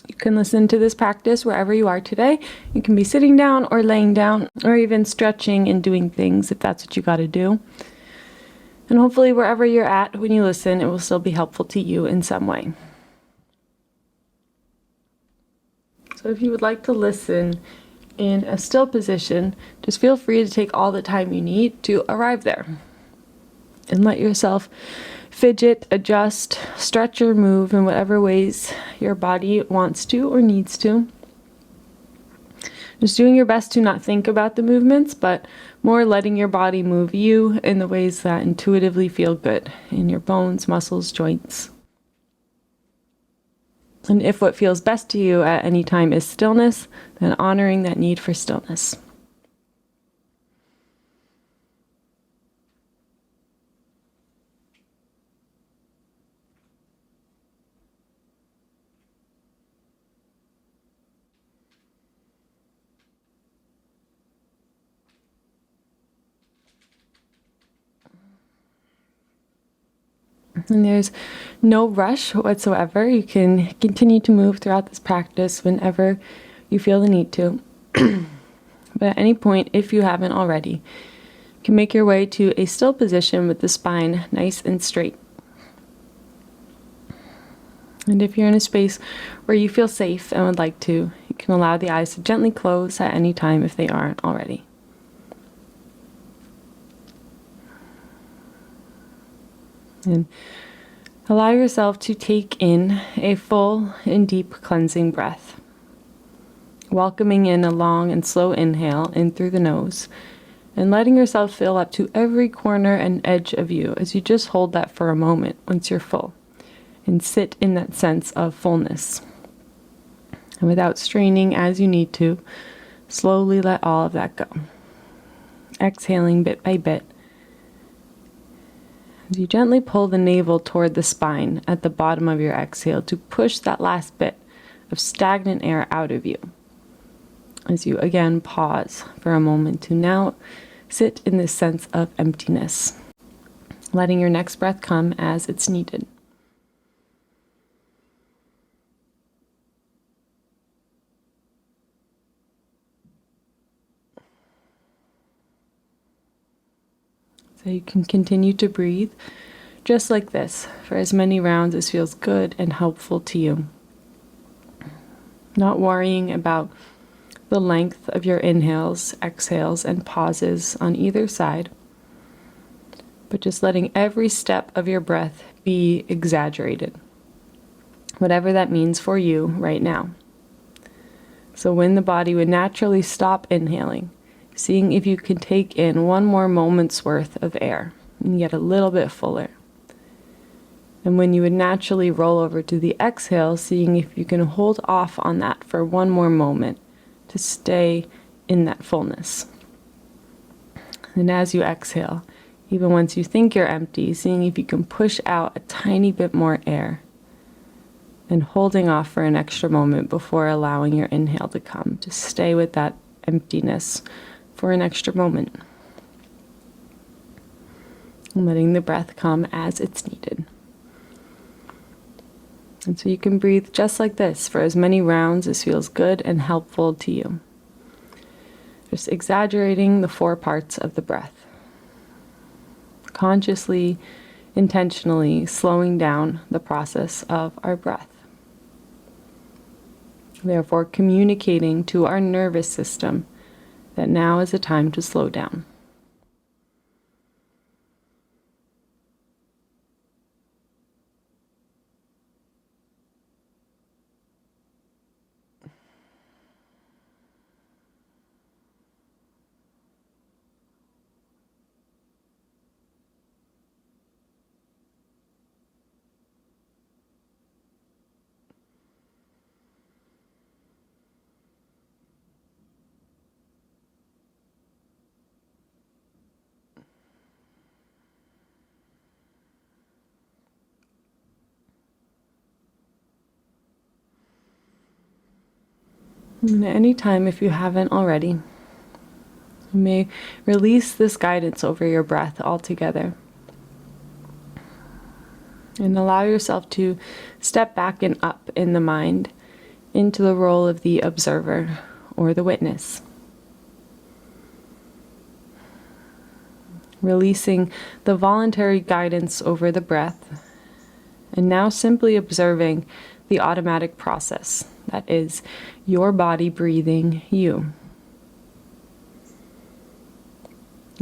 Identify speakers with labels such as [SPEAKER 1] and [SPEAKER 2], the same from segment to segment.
[SPEAKER 1] You can listen to this practice wherever you are today. You can be sitting down or laying down or even stretching and doing things if that's what you got to do. And hopefully wherever you're at when you listen, it will still be helpful to you in some way. So if you would like to listen in a still position, just feel free to take all the time you need to arrive there. And let yourself fidget, adjust, stretch or move in whatever ways your body wants to or needs to. Just doing your best to not think about the movements, but more letting your body move you in the ways that intuitively feel good in your bones, muscles, joints. And if what feels best to you at any time is stillness, then honoring that need for stillness. And there's no rush whatsoever. You can continue to move throughout this practice whenever you feel the need to. But at any point, if you haven't already, you can make your way to a still position with the spine nice and straight. And if you're in a space where you feel safe and would like to, you can allow the eyes to gently close at any time if they aren't already. And allow yourself to take in a full and deep cleansing breath, welcoming in a long and slow inhale in through the nose, and letting yourself fill up to every corner and edge of you as you just hold that for a moment once you're full, and sit in that sense of fullness. And without straining as you need to, slowly let all of that go, exhaling bit by bit. As you gently pull the navel toward the spine at the bottom of your exhale to push that last bit of stagnant air out of you. As you again pause for a moment to now sit in this sense of emptiness, letting your next breath come as it's needed. So you can continue to breathe just like this for as many rounds as feels good and helpful to you. Not worrying about the length of your inhales, exhales, and pauses on either side, but just letting every step of your breath be exaggerated, whatever that means for you right now. So when the body would naturally stop inhaling, seeing if you can take in one more moment's worth of air and get a little bit fuller. And when you would naturally roll over to the exhale, seeing if you can hold off on that for one more moment to stay in that fullness. And as you exhale, even once you think you're empty, seeing if you can push out a tiny bit more air and holding off for an extra moment before allowing your inhale to come. Just stay with that emptiness for an extra moment. And letting the breath come as it's needed. And so you can breathe just like this for as many rounds as feels good and helpful to you. Just exaggerating the 4 parts of the breath. Consciously, intentionally slowing down the process of our breath. Therefore, communicating to our nervous system that now is a time to slow down. And at any time, if you haven't already, you may release this guidance over your breath altogether. And allow yourself to step back and up in the mind into the role of the observer or the witness. Releasing the voluntary guidance over the breath, and now simply observing the automatic process, that is, your body breathing you.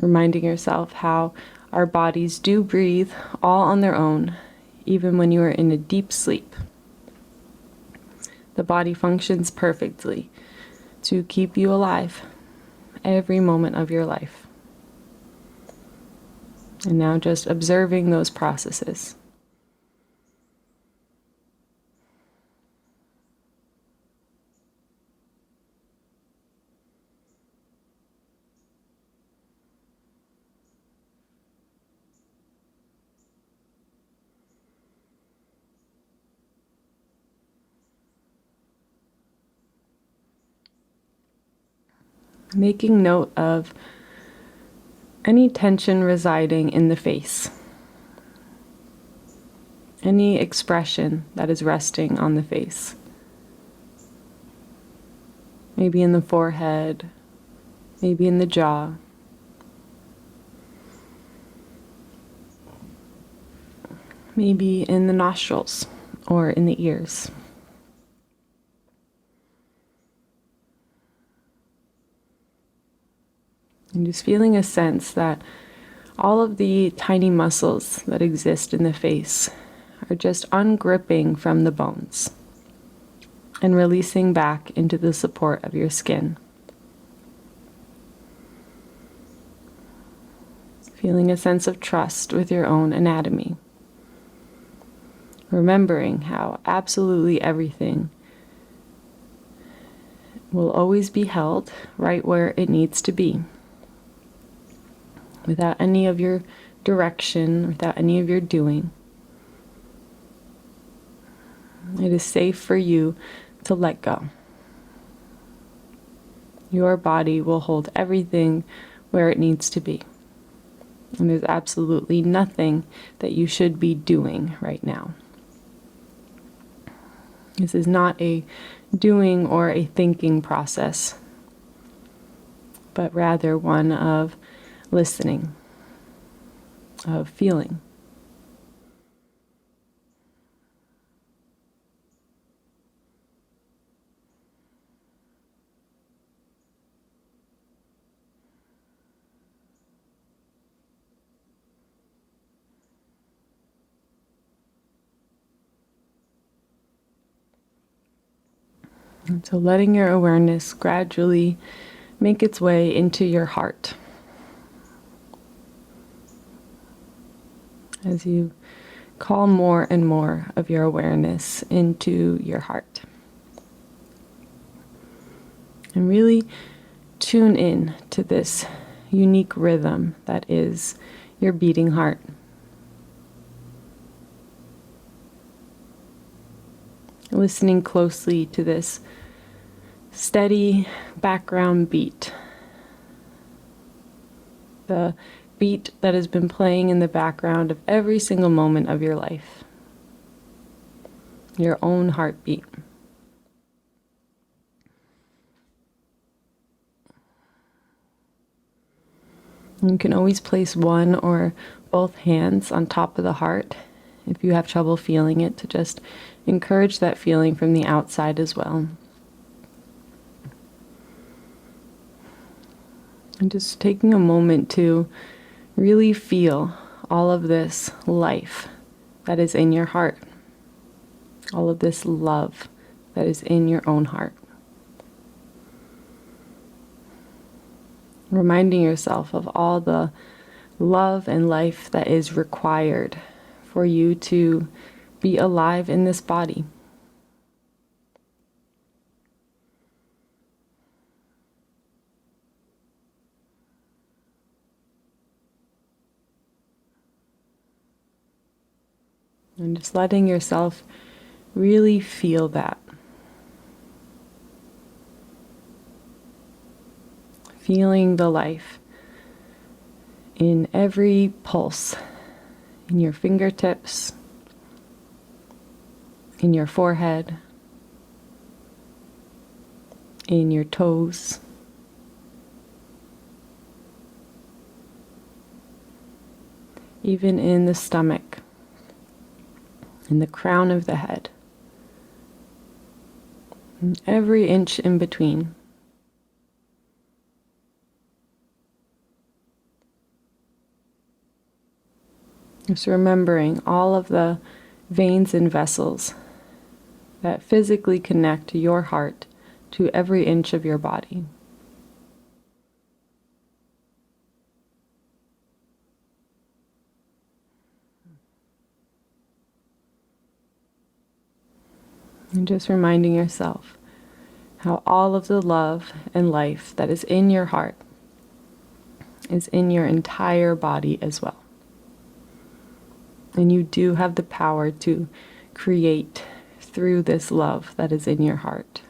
[SPEAKER 1] Reminding yourself how our bodies do breathe all on their own, even when you are in a deep sleep. The body functions perfectly to keep you alive every moment of your life. And now just observing those processes. Making note of any tension residing in the face, any expression that is resting on the face, maybe in the forehead, maybe in the jaw, maybe in the nostrils or in the ears. And just feeling a sense that all of the tiny muscles that exist in the face are just ungripping from the bones and releasing back into the support of your skin. Feeling a sense of trust with your own anatomy. Remembering how absolutely everything will always be held right where it needs to be, without any of your direction, without any of your doing. It is safe for you to let go. Your body will hold everything where it needs to be. And there's absolutely nothing that you should be doing right now. This is not a doing or a thinking process, but rather one of listening, of feeling. And so letting your awareness gradually make its way into your heart. As you call more and more of your awareness into your heart. And really tune in to this unique rhythm that is your beating heart. Listening closely to this steady background beat. The beat that has been playing in the background of every single moment of your life. Your own heartbeat. You can always place one or both hands on top of the heart if you have trouble feeling it, to just encourage that feeling from the outside as well. And just taking a moment to really feel all of this life that is in your heart, all of this love that is in your own heart. Reminding yourself of all the love and life that is required for you to be alive in this body. And just letting yourself really feel that. Feeling the life in every pulse, in your fingertips, in your forehead, in your toes, even in the stomach, in the crown of the head, and every inch in between. Just remembering all of the veins and vessels that physically connect your heart to every inch of your body. And just reminding yourself how all of the love and life that is in your heart is in your entire body as well. And you do have the power to create through this love that is in your heart.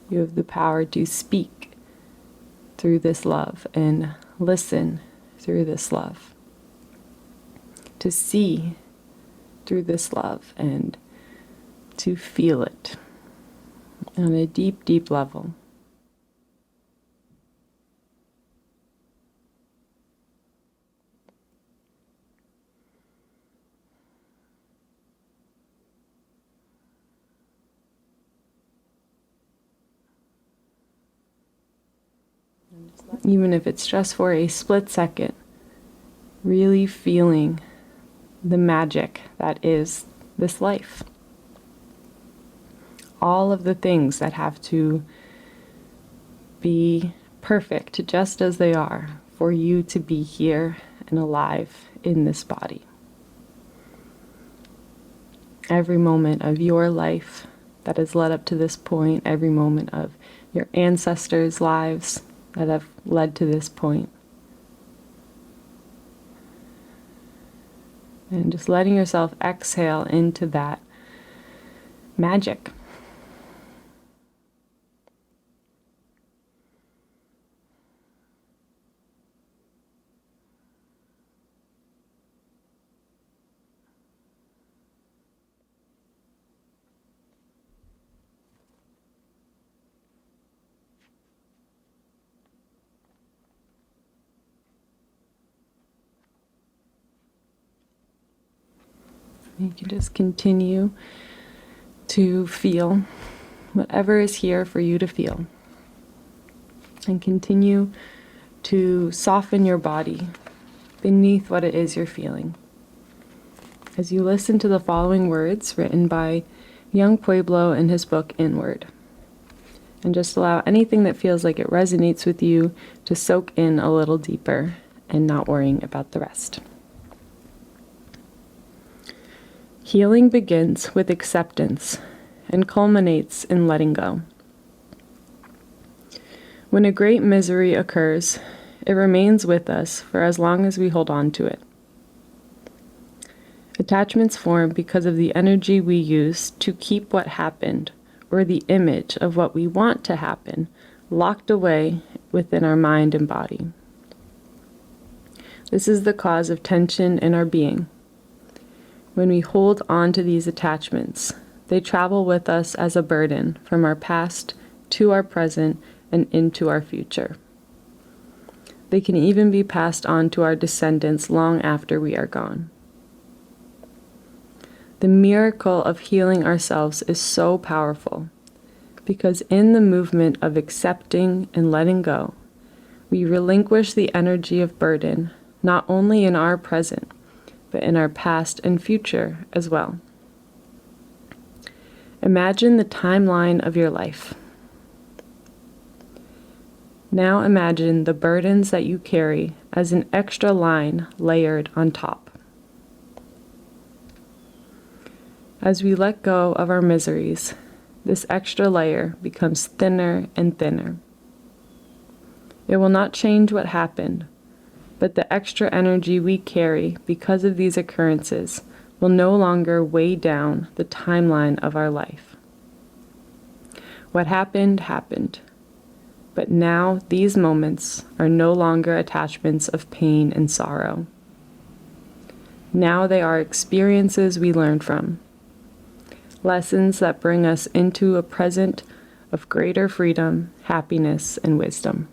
[SPEAKER 1] You have the power to speak through this love and listen through this love. To see through this love and to feel it on a deep, deep level. Even if it's just for a split second, really feeling the magic that is this life. All of the things that have to be perfect just as they are for you to be here and alive in this body. Every moment of your life that has led up to this point, every moment of your ancestors' lives that have led to this point. And just letting yourself exhale into that magic. You can just continue to feel whatever is here for you to feel. And continue to soften your body beneath what it is you're feeling. As you listen to the following words written by young Pueblo in his book Inward. And just allow anything that feels like it resonates with you to soak in a little deeper and not worrying about the rest. Healing begins with acceptance and culminates in letting go. When a great misery occurs, it remains with us for as long as we hold on to it. Attachments form because of the energy we use to keep what happened, or the image of what we want to happen, locked away within our mind and body. This is the cause of tension in our being. When we hold on to these attachments, they travel with us as a burden from our past to our present and into our future. They can even be passed on to our descendants long after we are gone. The miracle of healing ourselves is so powerful because in the movement of accepting and letting go, we relinquish the energy of burden not only in our present, but in our past and future as well. Imagine the timeline of your life. Now imagine the burdens that you carry as an extra line layered on top. As we let go of our miseries, this extra layer becomes thinner and thinner. It will not change what happened, but the extra energy we carry because of these occurrences will no longer weigh down the timeline of our life. What happened, happened. But now these moments are no longer attachments of pain and sorrow. Now they are experiences we learn from. Lessons that bring us into a present of greater freedom, happiness, and wisdom.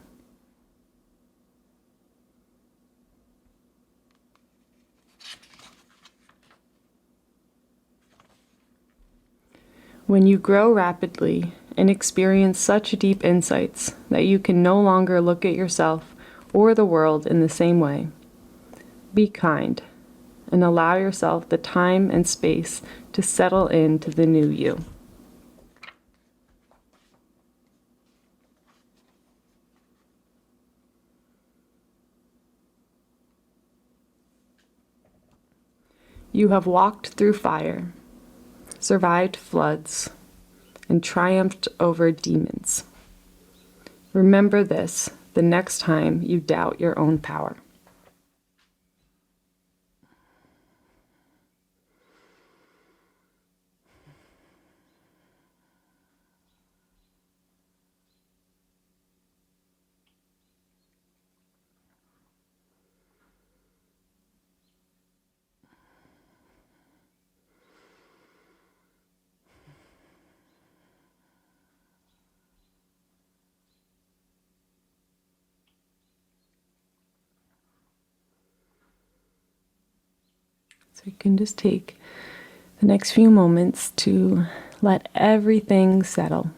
[SPEAKER 1] When you grow rapidly and experience such deep insights that you can no longer look at yourself or the world in the same way, be kind and allow yourself the time and space to settle into the new you. You have walked through fire, survived floods, and triumphed over demons. Remember this the next time you doubt your own power. So you can just take the next few moments to let everything settle.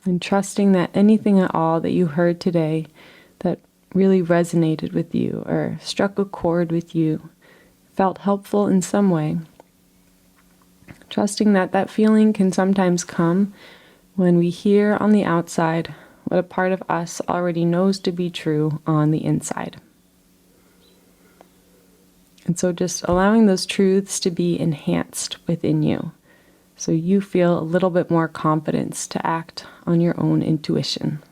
[SPEAKER 1] And trusting that anything at all that you heard today that really resonated with you or struck a chord with you, felt helpful in some way. Trusting that that feeling can sometimes come when we hear on the outside what a part of us already knows to be true on the inside. And so just allowing those truths to be enhanced within you, so you feel a little bit more confidence to act on your own intuition.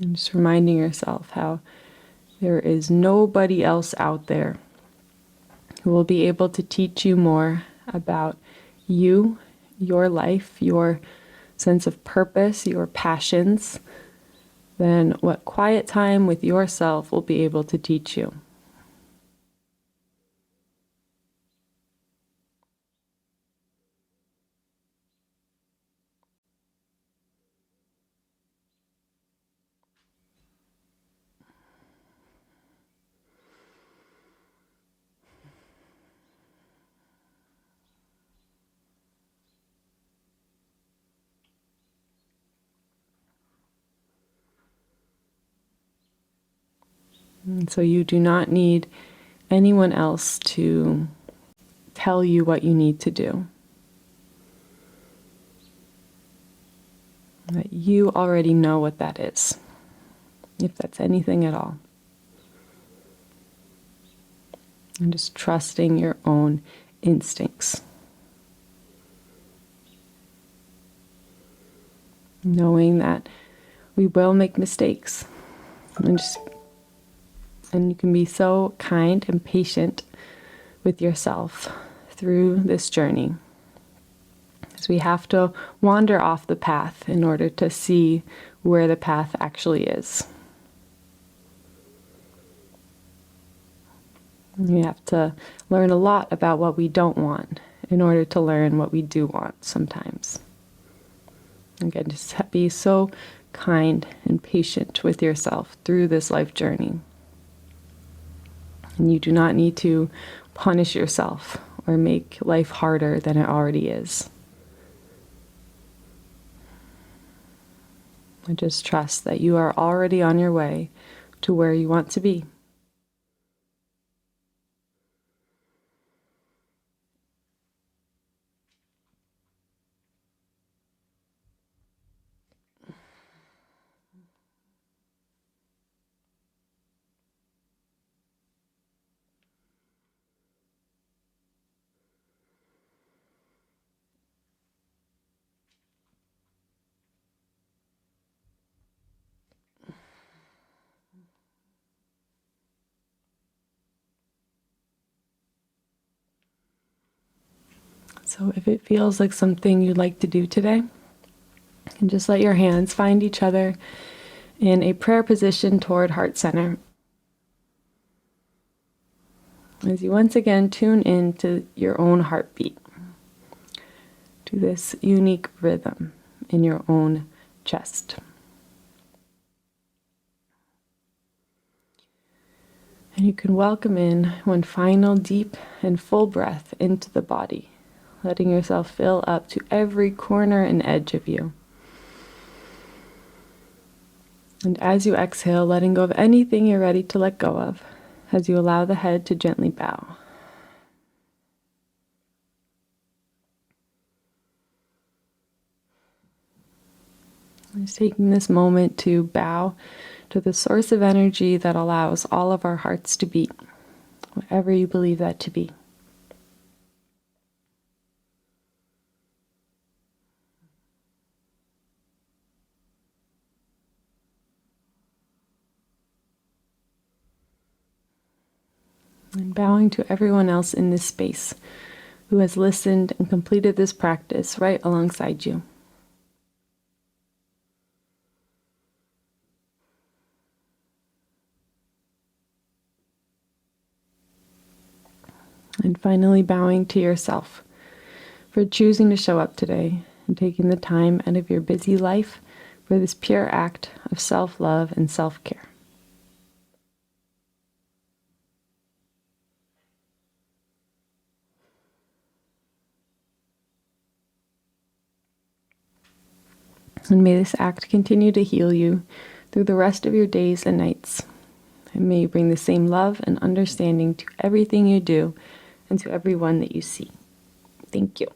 [SPEAKER 1] And just reminding yourself how there is nobody else out there who will be able to teach you more about you, your life, your sense of purpose, your passions, than what quiet time with yourself will be able to teach you. And so you do not need anyone else to tell you what you need to do. That you already know what that is, if that's anything at all. And just trusting your own instincts. Knowing that we will make mistakes. And you can be so kind and patient with yourself through this journey. Because we have to wander off the path in order to see where the path actually is. We have to learn a lot about what we don't want in order to learn what we do want sometimes. Again, just be so kind and patient with yourself through this life journey. And you do not need to punish yourself or make life harder than it already is. And just trust that you are already on your way to where you want to be. So if it feels like something you'd like to do today, and just let your hands find each other in a prayer position toward heart center. As you once again tune into your own heartbeat, to this unique rhythm in your own chest. And you can welcome in one final deep and full breath into the body, letting yourself fill up to every corner and edge of you. And as you exhale, letting go of anything you're ready to let go of, as you allow the head to gently bow. Just taking this moment to bow to the source of energy that allows all of our hearts to beat, whatever you believe that to be. And bowing to everyone else in this space who has listened and completed this practice right alongside you. And finally bowing to yourself for choosing to show up today and taking the time out of your busy life for this pure act of self-love and self-care. And may this act continue to heal you through the rest of your days and nights. And may you bring the same love and understanding to everything you do and to everyone that you see. Thank you.